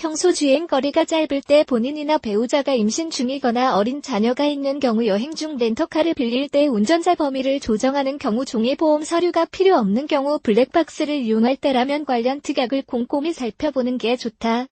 평소 주행거리가 짧을 때 본인이나 배우자가 임신 중이거나 어린 자녀가 있는 경우 여행 중 렌터카를 빌릴 때 운전자 범위를 조정하는 경우 종이보험 서류가 필요 없는 경우 블랙박스를 이용할 때라면 관련 특약을 꼼꼼히 살펴보는 게 좋다.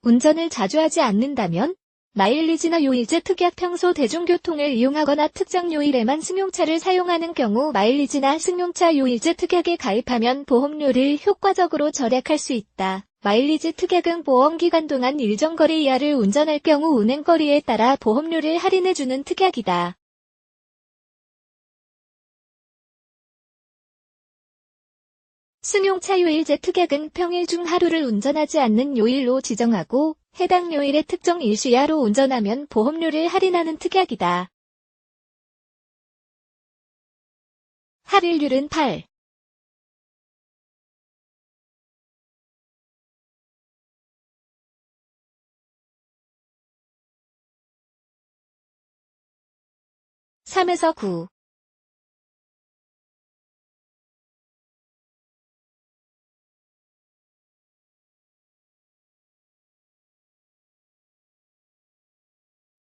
운전을 자주 하지 않는다면 마일리지나 요일제 특약 평소 대중교통을 이용하거나 특정 요일에만 승용차를 사용하는 경우 마일리지나 승용차 요일제 특약에 가입하면 보험료를 효과적으로 절약할 수 있다. 마일리지 특약은 보험기간 동안 일정 거리 이하를 운전할 경우 운행거리에 따라 보험료를 할인해주는 특약이다. 승용차 요일제 특약은 평일 중 하루를 운전하지 않는 요일로 지정하고 해당 요일의 특정 일시 이하로 운전하면 보험료를 할인하는 특약이다. 할인율은 8. 3에서 9.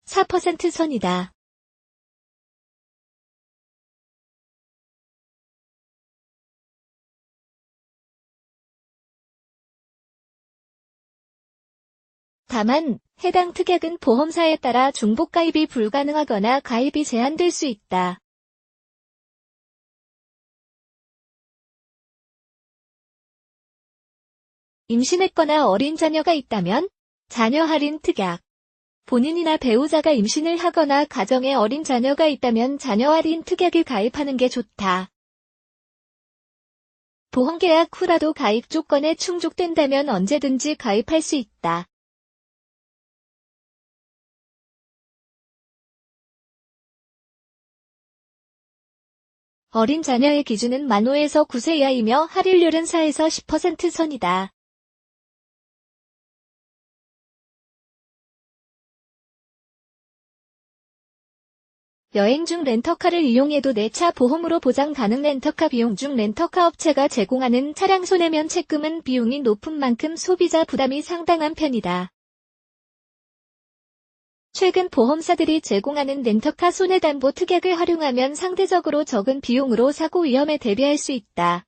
(4% 선이다) 다만 해당 특약은 보험사에 따라 중복 가입이 불가능하거나 가입이 제한될 수 있다. 임신했거나 어린 자녀가 있다면 자녀 할인 특약. 본인이나 배우자가 임신을 하거나 가정에 어린 자녀가 있다면 자녀 할인 특약에 가입하는 게 좋다. 보험계약 후라도 가입 조건에 충족된다면 언제든지 가입할 수 있다. 어린 자녀의 기준은 만 5에서 9세 이하이며 할인율은 4에서 10% 선이다. 여행 중 렌터카를 이용해도 내 차 보험으로 보장 가능. 렌터카 비용 중 렌터카 업체가 제공하는 차량 손해면 채금은 비용이 높은 만큼 소비자 부담이 상당한 편이다. 최근 보험사들이 제공하는 렌터카 손해담보 특약을 활용하면 상대적으로 적은 비용으로 사고 위험에 대비할 수 있다.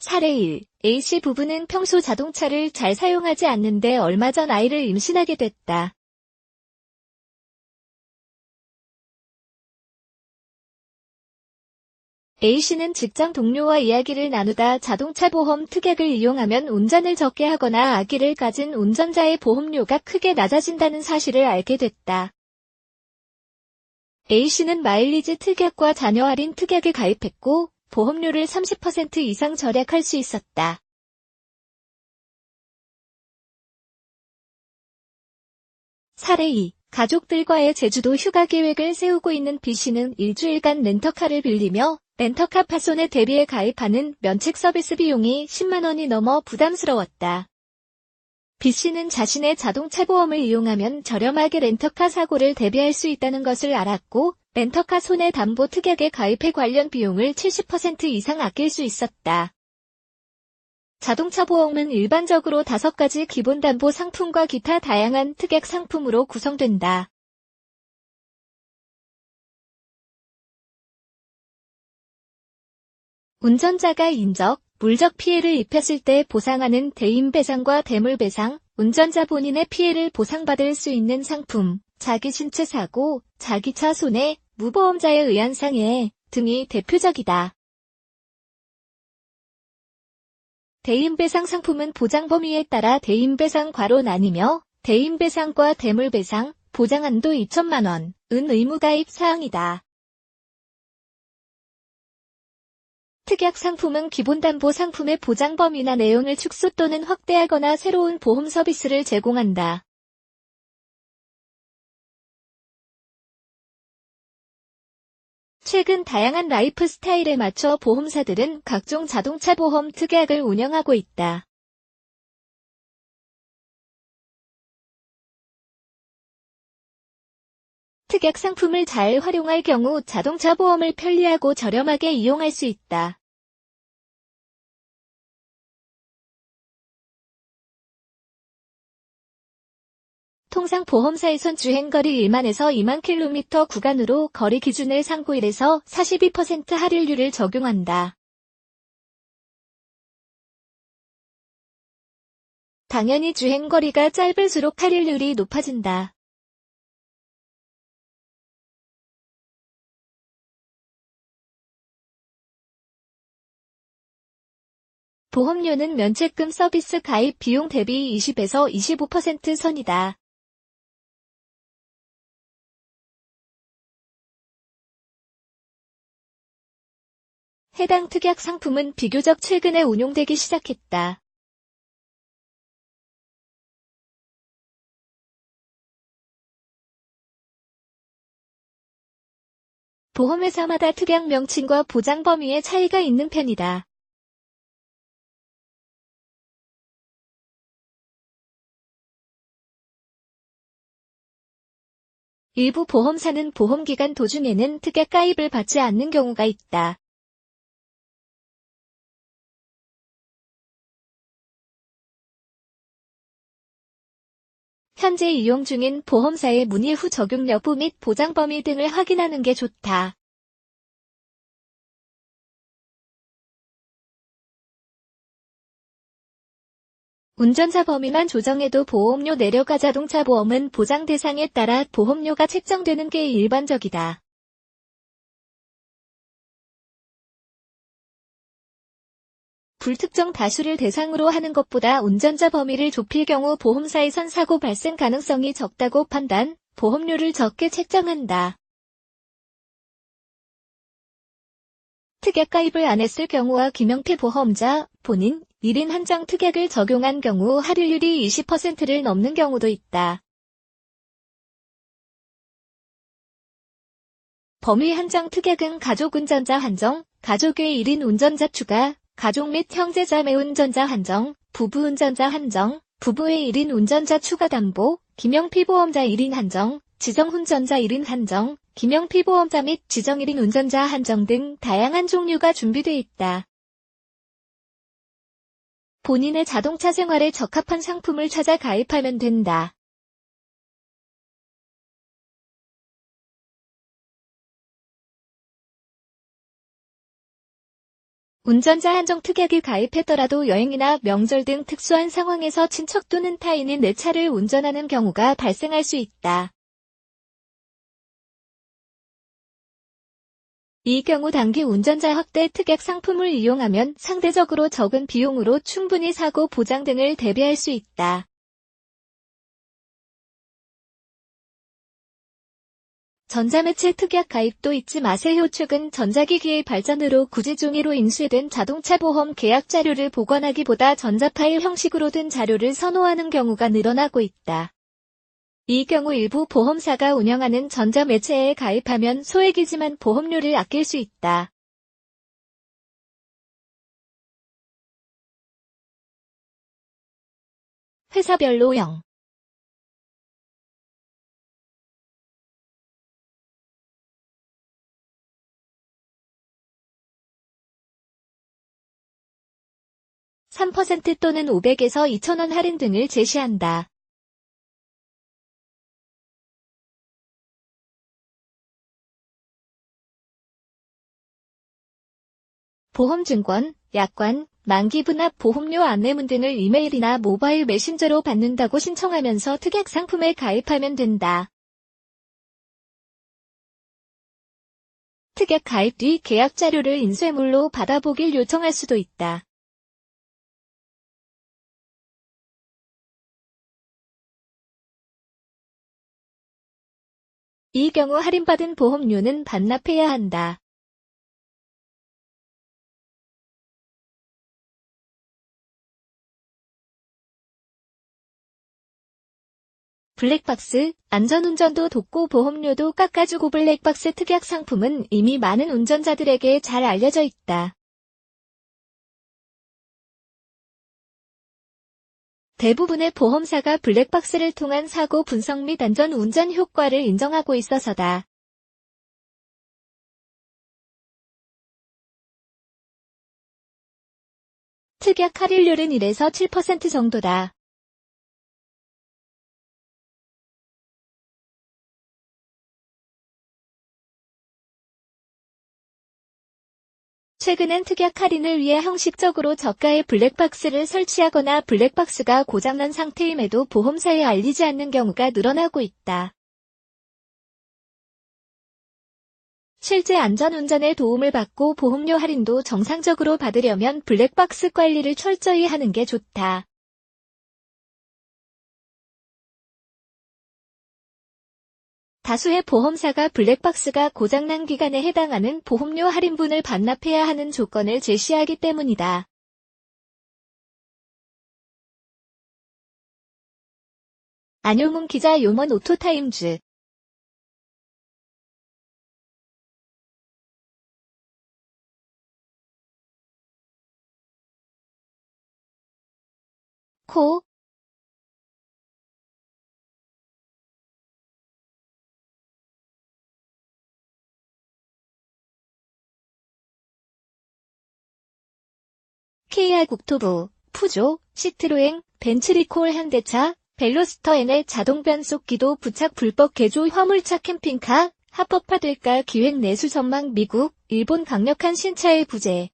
사례 1. A씨 부부는 평소 자동차를 잘 사용하지 않는데 얼마 전 아이를 임신하게 됐다. A씨는 직장 동료와 이야기를 나누다 자동차 보험 특약을 이용하면 운전을 적게 하거나 아기를 가진 운전자의 보험료가 크게 낮아진다는 사실을 알게 됐다. A씨는 마일리지 특약과 자녀 할인 특약에 가입했고 보험료를 30% 이상 절약할 수 있었다. 사례 2. 가족들과의 제주도 휴가 계획을 세우고 있는 B씨는 일주일간 렌터카를 빌리며 렌터카 파손에 대비해 가입하는 면책 서비스 비용이 10만 원이 넘어 부담스러웠다. B씨는 자신의 자동차 보험을 이용하면 저렴하게 렌터카 사고를 대비할 수 있다는 것을 알았고 렌터카 손해담보 특약에 가입해 관련 비용을 70% 이상 아낄 수 있었다. 자동차 보험은 일반적으로 5가지 기본담보 상품과 기타 다양한 특약 상품으로 구성된다. 운전자가 인적, 물적 피해를 입혔을 때 보상하는 대인배상과 대물배상, 운전자 본인의 피해를 보상받을 수 있는 상품, 자기 신체 사고, 자기차 손해, 무보험자에 의한 상해 등이 대표적이다. 대인배상 상품은 보장 범위에 따라 대인배상 괄호 나뉘며 대인배상과 대물배상, 보장한도 2천만 원은 의무가입 사항이다. 특약 상품은 기본담보 상품의 보장 범위나 내용을 축소 또는 확대하거나 새로운 보험 서비스를 제공한다. 최근 다양한 라이프 스타일에 맞춰 보험사들은 각종 자동차 보험 특약을 운영하고 있다. 특약 상품을 잘 활용할 경우 자동차 보험을 편리하고 저렴하게 이용할 수 있다. 통상 보험사에선 주행거리 1만에서 2만 킬로미터 구간으로 거리 기준을 상고 1에서 42% 할인율을 적용한다. 당연히 주행거리가 짧을수록 할인율이 높아진다. 보험료는 면책금 서비스 가입 비용 대비 20에서 25% 선이다. 해당 특약 상품은 비교적 최근에 운용되기 시작했다. 보험회사마다 특약 명칭과 보장 범위에 차이가 있는 편이다. 일부 보험사는 보험기간 도중에는 특약 가입을 받지 않는 경우가 있다. 현재 이용 중인 보험사의 문의 후 적용 여부 및 보장 범위 등을 확인하는 게 좋다. 운전자 범위만 조정해도 보험료 내려가 자동차 보험은 보장 대상에 따라 보험료가 책정되는 게 일반적이다. 불특정 다수를 대상으로 하는 것보다 운전자 범위를 좁힐 경우 보험사에선 사고 발생 가능성이 적다고 판단, 보험료를 적게 책정한다. 특약 가입을 안 했을 경우와 김영태 보험자, 본인, 1인 한정 특약을 적용한 경우 할인율이 20%를 넘는 경우도 있다. 범위 한정 특약은 가족 운전자 한정, 가족의 1인 운전자 추가, 가족 및 형제자매 운전자 한정, 부부 운전자 한정, 부부의 1인 운전자 추가 담보, 김영피보험자 1인 한정, 지정 운전자 1인 한정, 김영피보험자 및 지정 1인 운전자 한정 등 다양한 종류가 준비돼 있다. 본인의 자동차 생활에 적합한 상품을 찾아 가입하면 된다. 운전자 한정 특약에 가입했더라도 여행이나 명절 등 특수한 상황에서 친척 또는 타인이 내 차를 운전하는 경우가 발생할 수 있다. 이 경우 단기 운전자 확대 특약 상품을 이용하면 상대적으로 적은 비용으로 충분히 사고 보장 등을 대비할 수 있다. 전자매체 특약 가입도 잊지 마세요. 최근 전자기기의 발전으로 굳이 종이로 인쇄된 자동차 보험 계약 자료를 보관하기보다 전자파일 형식으로 된 자료를 선호하는 경우가 늘어나고 있다. 이 경우 일부 보험사가 운영하는 전자매체에 가입하면 소액이지만 보험료를 아낄 수 있다. 회사별로형 3% 또는 500에서 2,000원 할인 등을 제시한다. 보험증권, 약관, 만기 분할 보험료 안내문 등을 이메일이나 모바일 메신저로 받는다고 신청하면서 특약 상품에 가입하면 된다. 특약 가입 뒤 계약 자료를 인쇄물로 받아보길 요청할 수도 있다. 이 경우 할인받은 보험료는 반납해야 한다. 블랙박스, 안전운전도 돕고 보험료도 깎아주고 블랙박스 특약 상품은 이미 많은 운전자들에게 잘 알려져 있다. 대부분의 보험사가 블랙박스를 통한 사고 분석 및 안전 운전 효과를 인정하고 있어서다. 특약 할인율은 1에서 7% 정도다. 최근엔 특약 할인을 위해 형식적으로 저가의 블랙박스를 설치하거나 블랙박스가 고장난 상태임에도 보험사에 알리지 않는 경우가 늘어나고 있다. 실제 안전운전에 도움을 받고 보험료 할인도 정상적으로 받으려면 블랙박스 관리를 철저히 하는 게 좋다. 다수의 보험사가 블랙박스가 고장난 기간에 해당하는 보험료 할인분을 반납해야 하는 조건을 제시하기 때문이다. 안효문 기자 요먼 오토타임즈 코 KR 국토부, 푸조, 시트로엥, 벤츠리콜 현대차, 벨로스터 N의 자동 변속기도 부착 불법 개조 화물차 캠핑카, 합법화될까 기획 내수 전망 미국, 일본 강력한 신차의 부재